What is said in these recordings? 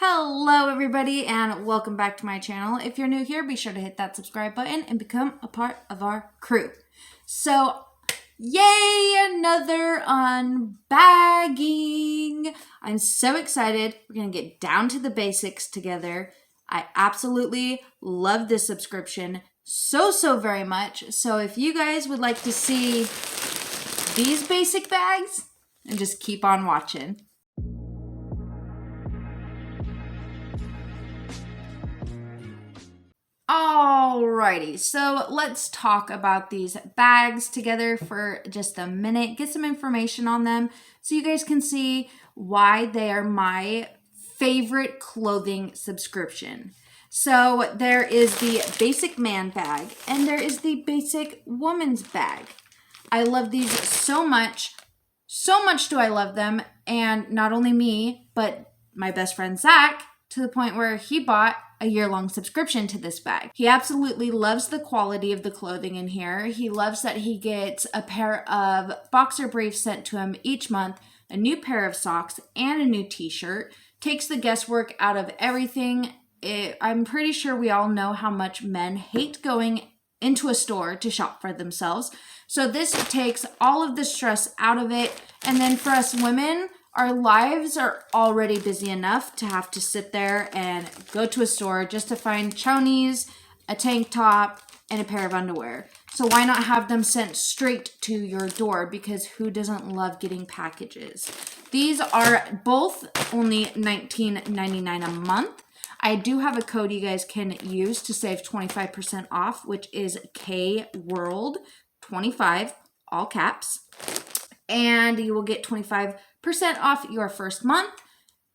Hello everybody and welcome back to my channel. If you're new here, be sure to hit that subscribe button and become a part of our crew. So, yay, another unbagging. I'm so excited. We're going to get down to the basics together. I absolutely love this subscription so very much. So if you guys would like to see these basic bags, and just keep on watching. Alrighty, so let's talk about these bags together for just a minute, get some information on them so you guys can see why they are my favorite clothing subscription. So there is the basic man bag and there is the basic woman's bag. I love these so much do I love them, and not only me, but my best friend Zach, to the point where he bought a year-long subscription to this bag. He absolutely loves the quality of the clothing in here. He loves that he gets a pair of boxer briefs sent to him each month, a new pair of socks, and a new t-shirt. Takes the guesswork out of everything. I'm pretty sure we all know how much men hate going into a store to shop for themselves. So this takes all of the stress out of it. And then for us women, our lives are already busy enough to have to sit there and go to a store just to find chonies, a tank top, and a pair of underwear. So why not have them sent straight to your door? Because who doesn't love getting packages? These are both only $19.99 a month. I do have a code you guys can use to save 25% off, which is KWORLD25, all caps. And you will get 25% off your first month.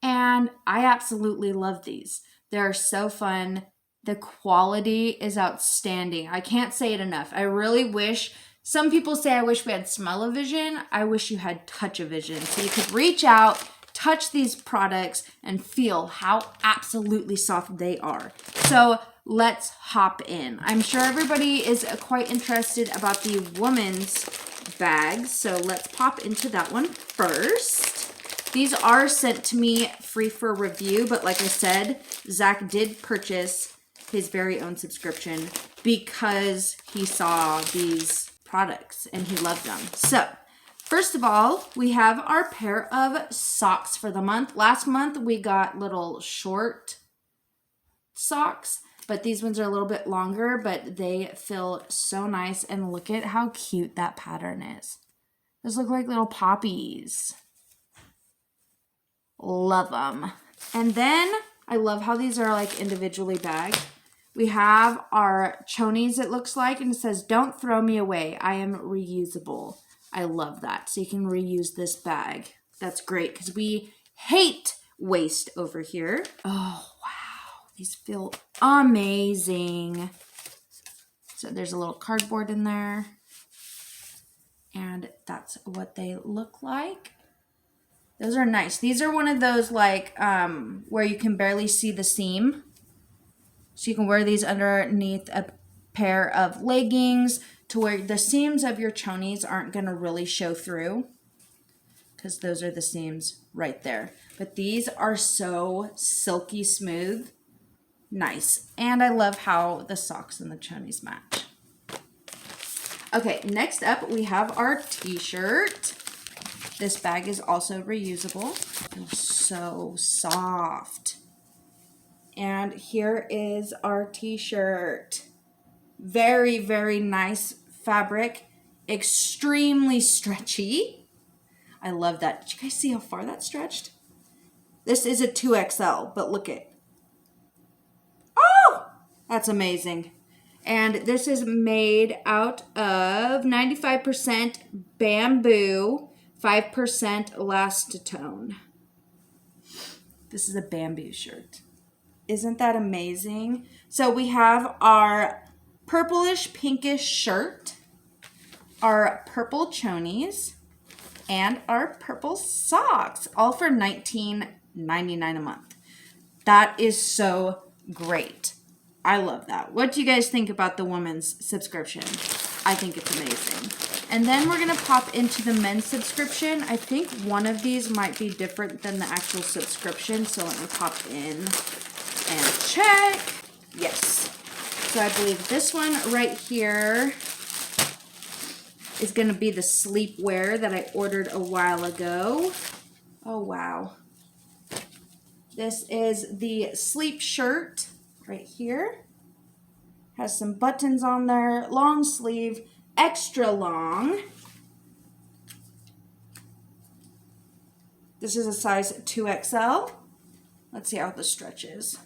And I absolutely love these. They're so fun. The quality is outstanding. I can't say it enough. I really wish, some people say I wish we had smell-o-vision. I wish you had touch-o-vision. So you could reach out, touch these products, and feel how absolutely soft they are. So let's hop in. I'm sure everybody is quite interested about the woman's bags, so let's pop into that one first. These are sent to me free for review, but like I said, Zach did purchase his very own subscription because he saw these products and he loved them. So first of all, we have our pair of socks for the month. Last month, we got little short socks, but these ones are a little bit longer, but they feel so nice. And look at how cute that pattern is. Those look like little poppies. Love them. And then I love how these are like individually bagged. We have our chonies, it looks like, and it says, "Don't throw me away. I am reusable." I love that. So you can reuse this bag. That's great because we hate waste over here. Oh, wow. These feel amazing. So there's a little cardboard in there. And that's what they look like. Those are nice. These are one of those like where you can barely see the seam. So you can wear these underneath a pair of leggings to where the seams of your chonies aren't going to really show through, because those are the seams right there. But these are so silky smooth. Nice. And I love how the socks and the chonies match. Okay, next up we have our t-shirt. This bag is also reusable. It's so soft. And here is our t-shirt. Very nice fabric. Extremely stretchy. I love that. Did you guys see how far that stretched? This is a 2XL, but look at. Oh! That's amazing. And this is made out of 95% bamboo, 5% elastitone. This is a bamboo shirt. Isn't that amazing? So we have our purplish pinkish shirt, our purple chonies, and our purple socks, all for $19.99 a month. That is so great. I love that. What do you guys think about the woman's subscription? I think it's amazing. And then we're going to pop into the men's subscription. I think one of these might be different than the actual subscription. So let me pop in and check. Yes. So I believe this one right here is going to be the sleepwear that I ordered a while ago. Oh, wow. This is the sleep shirt right here. Has some buttons on there, long sleeve, extra long. This is a size 2XL. Let's see how the stretch is.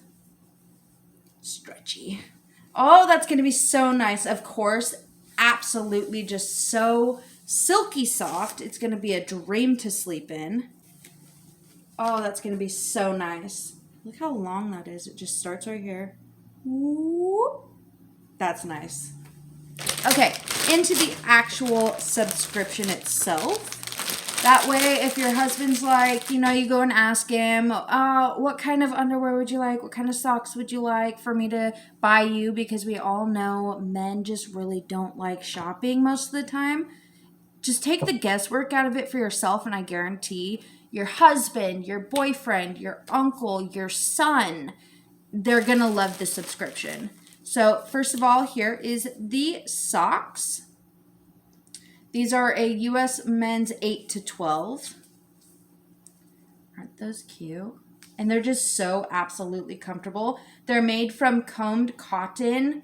Stretchy. Oh, that's going to be so nice. Of course, absolutely just so silky soft. It's going to be a dream to sleep in. Oh, that's going to be so nice. Look how long that is. It just starts right here. Whoop. That's nice. Okay, into the actual subscription itself. That way, if your husband's like, you know, you go and ask him, what kind of underwear would you like? What kind of socks would you like for me to buy you? Because we all know men just really don't like shopping most of the time. Just take the guesswork out of it for yourself, and I guarantee your husband, your boyfriend, your uncle, your son, they're going to love the subscription. So first of all, here is the socks. These are a US men's 8 to 12. Aren't those cute? And they're just so absolutely comfortable. They're made from combed cotton,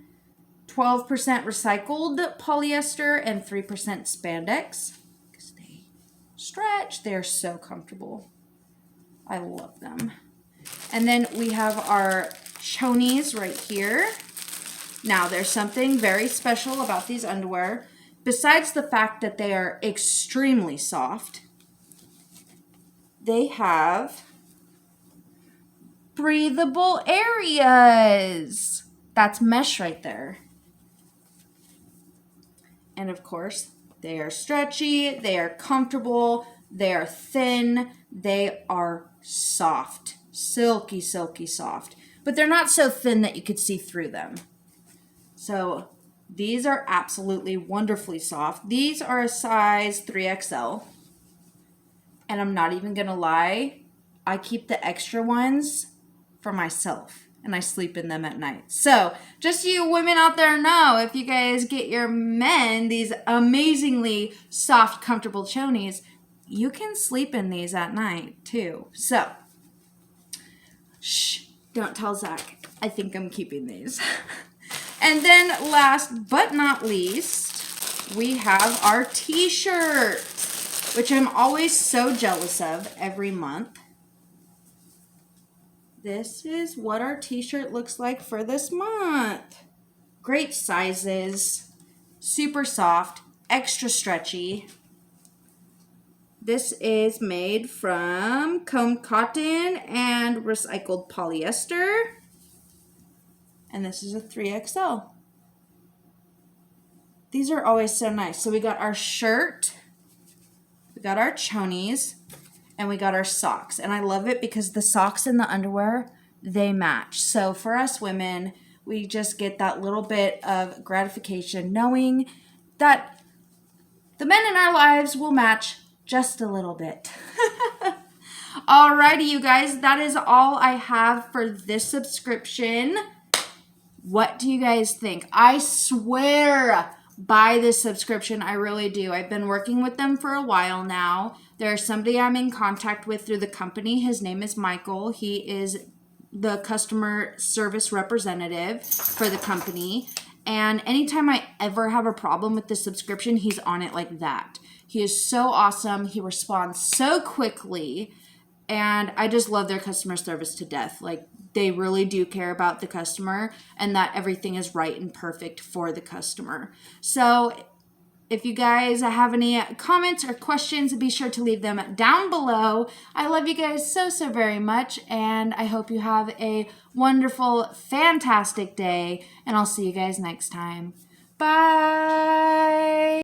12% recycled polyester, and 3% spandex. Because they stretch. They're so comfortable. I love them. And then we have our chonies right here. Now, there's something very special about these underwear. Besides the fact that they are extremely soft, they have breathable areas. That's mesh right there. And of course, they are stretchy, they are comfortable, they are thin, they are soft. Silky, silky soft. But they're not so thin that you could see through them. So these are absolutely wonderfully soft. These are a size 3XL. And I'm not even going to lie, I keep the extra ones for myself. And I sleep in them at night. So just so you women out there know, if you guys get your men these amazingly soft, comfortable chonies, you can sleep in these at night too. So, shh, don't tell Zach. I think I'm keeping these. And then last but not least, we have our t-shirt, which I'm always so jealous of every month. This is what our t-shirt looks like for this month. Great sizes, super soft, extra stretchy. This is made from combed cotton and recycled polyester. And this is a 3XL. These are always so nice. So we got our shirt, we got our chonies, and we got our socks. And I love it because the socks and the underwear, they match. So for us women, we just get that little bit of gratification knowing that the men in our lives will match just a little bit. Alrighty, you guys, that is all I have for this subscription. What do you guys think? I swear by this subscription, I really do. I've been working with them for a while now. There's somebody I'm in contact with through the company. His name is Michael. He is the customer service representative for the company. And anytime I ever have a problem with the subscription, he's on it like that. He is so awesome. He responds so quickly. And I just love their customer service to death. Like, they really do care about the customer and that everything is right and perfect for the customer. So if you guys have any comments or questions, be sure to leave them down below. I love you guys so, so very much. And I hope you have a wonderful, fantastic day. And I'll see you guys next time. Bye.